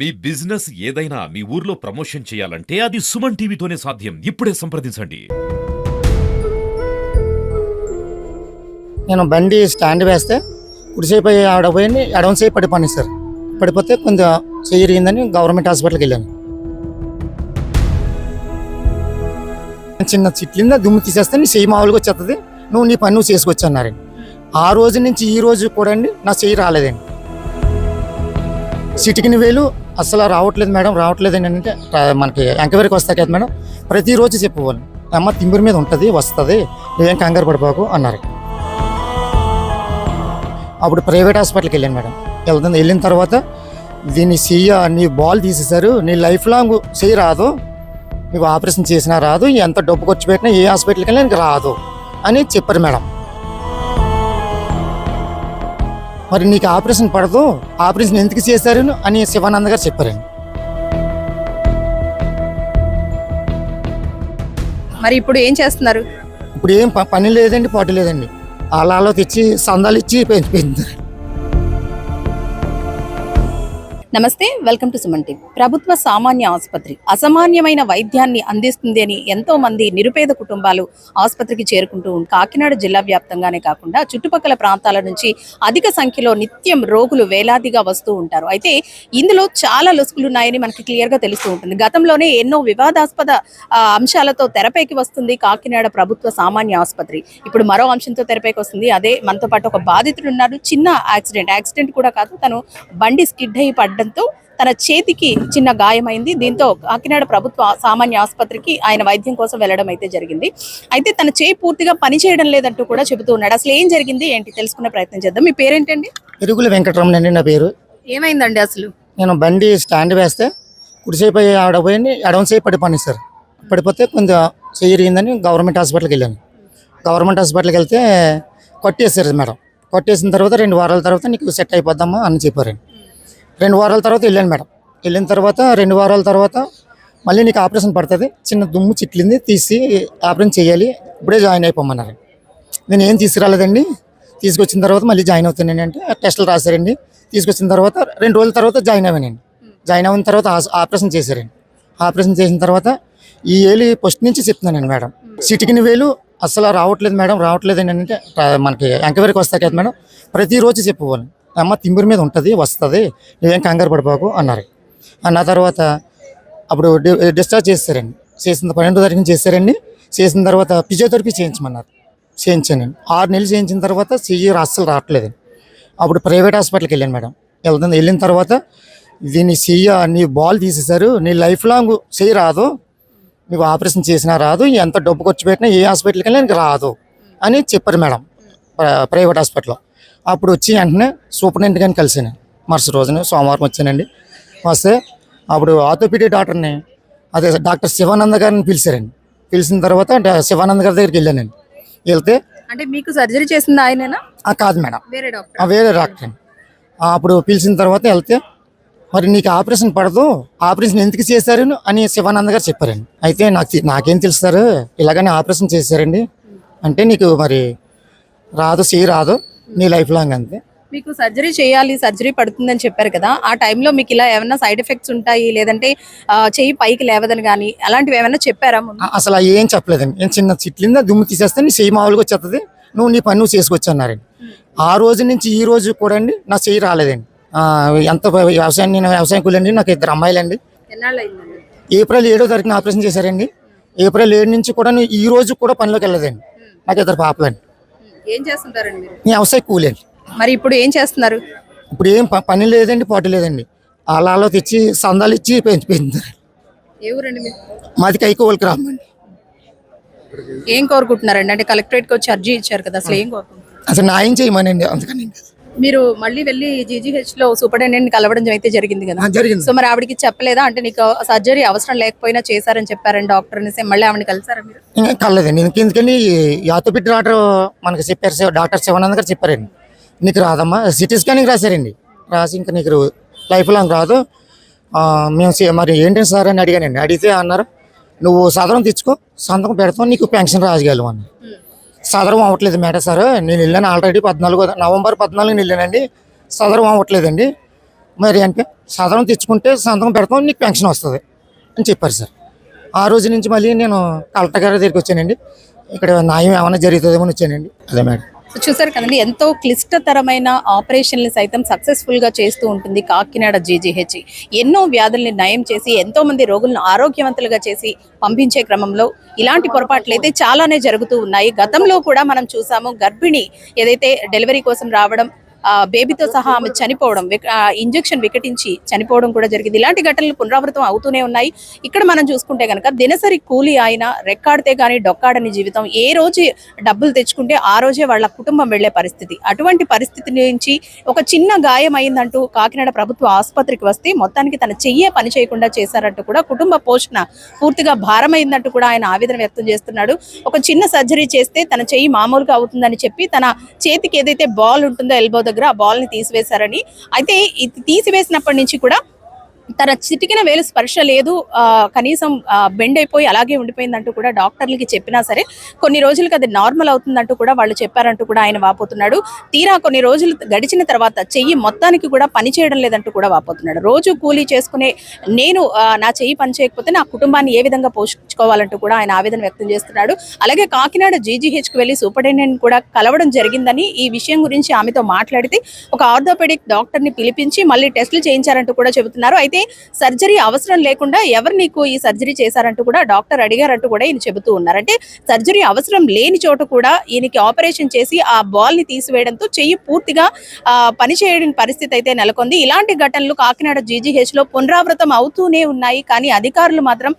మీ business ఏదైనా మీ ఊర్లో promotion చేయాలంటే అది సుమన్ టీవీతోనే సాధ్యం. ఇప్పుడే సంప్రదించండి. నేను బండి స్టాండ్ వేస్తే కుడిసేపు ఆవిడ పోయి ఎడమ సేపు పడిపోయింది సార్. పడిపోతే కొంచెం చేయరిందని గవర్నమెంట్ హాస్పిటల్కి వెళ్ళాను. చిన్న చిట్లింద దుమ్ము తీసేస్తే నీ చెయ్యి మామూలుగా వచ్చేస్తుంది, నువ్వు నీ పని నువ్వు చేసుకొచ్చి అన్నారండి. ఆ రోజు నుంచి ఈ రోజు కూడా అండి నా చెయ్యి రాలేదండి. చిటికిన వేలు అసలు రావట్లేదు మేడం, రావట్లేదండి అంటే మనకి ఎంక్వైరీకి వస్తాయి కదా మేడం, ప్రతిరోజు చెప్పేవాళ్ళు అమ్మ తిమ్మిరి మీద ఉంటుంది వస్తుంది, నువ్వేం కంగారు పడిపోకు అన్నారు. అప్పుడు ప్రైవేట్ హాస్పిటల్కి వెళ్ళాను మేడం. వెళ్ళిన తర్వాత దీన్ని నీ బాల్ తీసేశారు, నీ లైఫ్ లాంగ్ చెయ్యి రాదు, నీకు ఆపరేషన్ చేసినా రాదు, ఎంత డబ్బు ఖర్చు పెట్టినా ఏ హాస్పిటల్కి వెళ్ళినా నీకు రాదు అని చెప్పారు మేడం. మరి నీకు ఆపరేషన్ పడదు, ఆపరేషన్ ఎందుకు చేశారు అని శివానంద గారు చెప్పారండి. మరి ఇప్పుడు ఏం చేస్తున్నారు? ఇప్పుడు ఏం పని లేదండి, పాటు లేదండి. అలా తెచ్చి సందాలు ఇచ్చి పెంచుతారు. నమస్తే, వెల్కమ్ టు సుమన్ టీవీ. ప్రభుత్వ సామాన్య ఆసుపత్రి అసామాన్యమైన వైద్యాన్ని అందిస్తుంది అని ఎంతో మంది నిరుపేద కుటుంబాలు ఆసుపత్రికి చేరుకుంటూ కాకినాడ జిల్లా వ్యాప్తంగానే కాకుండా చుట్టుపక్కల ప్రాంతాల నుంచి అధిక సంఖ్యలో నిత్యం రోగులు వేలాదిగా వస్తూ ఉంటారు. అయితే ఇందులో చాలా లొసుగులు ఉన్నాయని మనకి క్లియర్ గా తెలుస్తూ ఉంటుంది. గతంలోనే ఎన్నో వివాదాస్పద అంశాలతో తెరపైకి వస్తుంది కాకినాడ ప్రభుత్వ సామాన్య ఆసుపత్రి. ఇప్పుడు మరో అంశంతో తెరపైకి వస్తుంది. అదే మనతో పాటు ఒక బాధితుడు ఉన్నారు. చిన్న యాక్సిడెంట్ కూడా కాదు, తను బండి స్కిడ్ అయి పడ్డంతో తన చేతికి చిన్న గాయమైంది. దీంతో కాకినాడ ప్రభుత్వ సామాన్య ఆసుపత్రికి ఆయన వైద్యం కోసం వెళ్లడం అయితే జరిగింది. అయితే తన చేయి పూర్తిగా పనిచేయడం లేదంటూ కూడా చెబుతూ ఉన్నాడు. అసలు ఏం జరిగింది ఏంటి తెలుసుకునే ప్రయత్నం చేద్దాం. మీ పేరేంటండి? ఇరుగుల వెంకటరమణ అండి నా పేరు. ఏమైందండి అసలు? నేను బండి స్టాండ్ వేస్తే కుడిసేపు ఆవిడ పోయి ఎడమ సేపు పడిపోయింది సార్. పడిపోతే కొంచెం చేయరిందని గవర్నమెంట్ హాస్పిటల్కి వెళ్ళాను. గవర్నమెంట్ హాస్పిటల్కి వెళ్తే కొట్టేసారు మేడం. కొట్టేసిన తర్వాత 2 వారాల తర్వాత నీకు సెట్ అయిపోద్దామా అని చెప్పారండి. 2 వారాల తర్వాత వెళ్ళాను మేడం. వెళ్ళిన తర్వాత 2 వారాల తర్వాత మళ్ళీ నీకు ఆపరేషన్ పడుతుంది, చిన్న దుమ్ము చిట్లింది తీసి ఆపరేషన్ చేయాలి, ఇప్పుడే జాయిన్ అయిపోమన్నారు. నేను ఏం తీసుకురాలేదండి. తీసుకొచ్చిన తర్వాత మళ్ళీ జాయిన్ అవుతానండి అంటే టెస్టులు రాశారండి. తీసుకొచ్చిన తర్వాత 2 రోజుల తర్వాత జాయిన్ అయ్యానండి. జాయిన్ అయిన తర్వాత ఆపరేషన్ చేశారండి. ఆపరేషన్ చేసిన తర్వాత ఈ ఏలి ఫస్ట్ నుంచి చెప్తున్నానండి మేడం, చిటికిన వేలు అసలు రావట్లేదు మేడం, రావట్లేదండి అంటే మనకి ఎంక్వైరీకి వస్తాయి కదా మేడం, ప్రతిరోజు చెప్పేవాళ్ళు అమ్మ తిమ్మిరి మీద ఉంటుంది వస్తుంది, నువ్వేం కంగారు పడిపోకు అన్నారు. అన్న తర్వాత అప్పుడు డిశ్చార్జ్ చేస్తారండి. చేసిన 12వ తారీఖున చేశారండి. చేసిన తర్వాత ఫిజియోథెరపీ చేయించమన్నారు. చేయించానండి. 6 నెలలు చేయించిన తర్వాత చెయ్యి అస్సలు రావట్లేదండి. అప్పుడు ప్రైవేట్ హాస్పిటల్కి వెళ్ళాను మేడం. వెళ్ళిన తర్వాత దీన్ని నీ బాల్ తీసేశారు, నీ లైఫ్ లాంగ్ చెయ్యి రాదు, నీకు ఆపరేషన్ చేసినా రాదు, ఎంత డబ్బు ఖర్చు పెట్టినా ఏ హాస్పిటల్కి వెళ్ళినా నీకు రాదు అని చెప్పారు మేడం ప్రైవేట్ హాస్పిటల్లో. అప్పుడు వచ్చి వెంటనే సూపరింటెండెంట్ గారిని కలిసాను. మరుసటి రోజున సోమవారం వచ్చానండి. వస్తే అప్పుడు ఆర్థోపెడిక్ డాక్టర్ని, అదే డాక్టర్ శివానంద గారిని పిలిచారండి. పిలిచిన తర్వాత శివానంద గారి దగ్గరికి వెళ్ళానండి. వెళ్తే అంటే మీకు సర్జరీ చేసింది ఆయనేనా? కాదు మేడం, వేరే డాక్టర్. వేరే డాక్టర్. అప్పుడు పిలిచిన తర్వాత వెళ్తే మరి నీకు ఆపరేషన్ పడదు, ఆపరేషన్ ఎందుకు చేశారు అని శివానంద గారు చెప్పారండి. అయితే నాకేం తెలుస్తారు, ఇలాగనే ఆపరేషన్ చేశారండి అంటే నీకు మరి రాదు, చెయ్యి రాదు, నీ లైఫ్ లాంగ్ అంతే. మీకు సర్జరీ చేయాలి, సర్జరీ పడుతుందని చెప్పారు కదా, ఆ టైంలో మీకు ఇలా ఏమైనా సైడ్ ఎఫెక్ట్స్ ఉంటాయి, లేదంటే చెయ్యి పైకి లేవదని కానీ అలాంటివి ఏమైనా చెప్పారా? అసలు ఏం చెప్పలేదండి. ఏం చిన్న చిట్లింద దుమ్ము తీసేస్తే నీ చెయ్యి మామూలుగా వచ్చేస్తుంది, నువ్వు నీ పని నువ్వు చేసుకొచ్చి అన్నారండి. ఆ రోజు నుంచి ఈ రోజు కూడా అండి నా చెయ్యి రాలేదండి. ఎంత నేను వ్యవసాయం కూలండి, నాకు 2 అమ్మాయిలండి. ఏప్రిల్ 7వ తారీఖున ఆపరేషన్ చేశారండి. ఏప్రిల్ 7 నుంచి కూడా ఈ రోజు కూడా పనిలోకి వెళ్ళదండి. నాకు 2 పాపలండి. ఏం చేస్తుంటారండి మీరు? నేను వ్యవసాయ కూలండి. మరి ఇప్పుడు ఏం చేస్తున్నారు? ఇప్పుడు ఏం పని లేదండి, పాటు లేదండి. అలా తెచ్చి సందాలు ఇచ్చి పెంచుతారు. ఏ ఊరండి మీరు? మాది కైకోవల్ గ్రామం అండి. ఏం కోరుకుంటున్నారండి? అంటే కలెక్టరేట్కి వచ్చి అర్జీ ఇచ్చారు కదా, అసలు ఏం కోరుకుంటున్నారు? అసలు న్యాయం చేయమనండి, అందుకని. మీరు మళ్ళీ వెళ్ళి జీజీహెచ్ లో సూపరింటెండెంట్ కలవడం అయితే జరిగింది కదా? జరిగింది. సో మరి ఆవిడకి చెప్పలేదా? అంటే నీకు సర్జరీ అవసరం లేకపోయినా చేశారని చెప్పారని డాక్టర్ అనేసి మళ్ళీ ఆవిడని కలిసారా మీరు? ఇంకా కలలేదండి. ఎందుకని ఆర్థోపెడిక్ డాక్టర్ మనకు చెప్పారు, డాక్టర్ శివానంద గారు చెప్పారండి, నీకు రాదమ్మా, సిటీ స్కానింగ్ రాశారండి. రాసి ఇంకా నీకు లైఫ్ లాంగ్ రాదు, మేము మరి ఏంటి సార్ అని అడిగానండి. అడిగితే అన్నారు, నువ్వు సదరం తెచ్చుకో, సంతకం పెడతాం, నీకు పెన్షన్ రాజగలవు అన్నారు. సదరం అవ్వట్లేదు మేడం సార్, నేను వెళ్ళాను ఆల్రెడీ నవంబర్ 14 వెళ్ళానండి, సదరం అవ్వట్లేదండి. మరి అంటే సంతకం తెచ్చుకుంటే సంతకం పెడతాం, నీకు పెన్షన్ వస్తుంది అని చెప్పారు సార్. ఆ రోజు నుంచి మళ్ళీ నేను కలెక్టర్ గారి దగ్గరికి వచ్చానండి. ఇక్కడ న్యాయం ఏమైనా జరుగుతుందేమో అని వచ్చానండి. అదే మేడం. చూసారు కదండి, ఎంతో క్లిష్టతరమైన ఆపరేషన్లు సైతం సక్సెస్ఫుల్ గా చేస్తూ ఉంటుంది కాకినాడ జీజీహెచ్. ఎన్నో వ్యాధుల్ని నయం చేసి ఎంతో మంది రోగులను ఆరోగ్యవంతులుగా చేసి పంపించే క్రమంలో ఇలాంటి పొరపాట్లు అయితే చాలానే జరుగుతూ ఉన్నాయి. గతంలో కూడా మనం చూసాము, గర్భిణి ఏదైతే డెలివరీ కోసం రావడం, బేబీతో సహా ఆమె చనిపోవడం, ఇంజెక్షన్ వికటించి చనిపోవడం కూడా జరిగింది. ఇలాంటి ఘటనలు పునరావృతం అవుతూనే ఉన్నాయి. ఇక్కడ మనం చూసుకుంటే కనుక దినసరి కూలీ ఆయన రెక్కాడితే గానీ డొక్కాడని జీవితం. ఏ రోజు డబ్బులు తెచ్చుకుంటే ఆ రోజే వాళ్ళ కుటుంబం వెళ్లే పరిస్థితి. అటువంటి పరిస్థితి నుంచి ఒక చిన్న గాయం అయిందంటూ కాకినాడ ప్రభుత్వ ఆసుపత్రికి వస్తే మొత్తానికి తన చెయ్యే పని చేయకుండా చేశారంటూ కూడా కుటుంబ పోషణ పూర్తిగా భారమైందంటూ కూడా ఆయన ఆవేదన వ్యక్తం చేస్తున్నాడు. ఒక చిన్న సర్జరీ చేస్తే తన చెయ్యి మామూలుగా అవుతుందని చెప్పి తన చేతికి ఏదైతే బాల్ ఉంటుందో ఎల్బో దగ్గర ఆ బాల్ ని తీసివేశారని, అయితే ఇది తీసివేసినప్పటి నుంచి కూడా తన చిటికిన వేలు స్పర్శ లేదు, కనీసం బెండ్ అయిపోయి అలాగే ఉండిపోయిందంటూ కూడా డాక్టర్లకి చెప్పినా సరే కొన్ని రోజులకి అది నార్మల్ అవుతుందంటూ కూడా వాళ్ళు చెప్పారంటూ కూడా ఆయన వాపోతున్నాడు. తీరా కొన్ని రోజులు గడిచిన తర్వాత చెయ్యి మొత్తానికి కూడా పని చేయడం లేదంటూ కూడా వాపోతున్నాడు. రోజు కూలీ చేసుకునే నేను నా చెయ్యి పని చేయకపోతే నా కుటుంబాన్ని ఏ విధంగా పోషించుకోవాలంటూ కూడా ఆయన ఆవేదన వ్యక్తం చేస్తున్నాడు. అలాగే కాకినాడ జీజీహెచ్కి వెళ్ళి సూపరింటెండెంట్ కూడా కలవడం జరిగిందని, ఈ విషయం గురించి ఆమెతో మాట్లాడితే ఒక ఆర్థోపెడిక్ డాక్టర్ ని పిలిపించి మళ్ళీ టెస్టులు చేయించారంటూ కూడా చెబుతున్నారు. అయితే సర్జరీ అవసరం లేకుండా ఎవరు నీకు ఈ సర్జరీ చేశారంటూ కూడా డాక్టర్ అడిగారంటూ కూడా ఈయన చెబుతూ ఉన్నారు. అంటే సర్జరీ అవసరం లేని చోట కూడా ఈయనకి ఆపరేషన్ చేసి ఆ బాల్ ని తీసివేయడంతో చెయ్యి పూర్తిగా పనిచేయని పరిస్థితి అయితే నెలకొంది. ఇలాంటి ఘటనలు కాకినాడ జీజీహెచ్ లో పునరావృతం అవుతూనే ఉన్నాయి. కానీ అధికారులు మాత్రం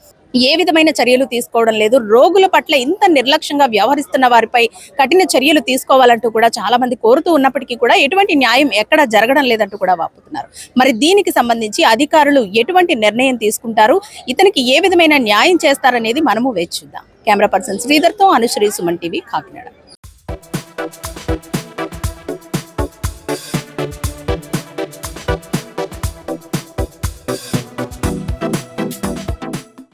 ఏ విధమైన చర్యలు తీసుకోవడం లేదు. రోగుల పట్ల ఇంత నిర్లక్ష్యంగా వ్యవహరిస్తున్న వారిపై కఠిన చర్యలు తీసుకోవాలంటూ కూడా చాలా మంది కోరుతూ ఉన్నప్పటికీ కూడా ఎటువంటి న్యాయం ఎక్కడ జరగడం లేదంటూ కూడా వాపుతున్నారు. మరి దీనికి సంబంధించి అధికారులు ఎటువంటి నిర్ణయం తీసుకుంటారు, ఇతనికి ఏ విధమైన న్యాయం చేస్తారనేది మనము వేచి చూద్దాం. కెమెరా పర్సన్ శ్రీధర్తో అనుశ్రీ, సుమన్ టీవీ, కాకినాడ.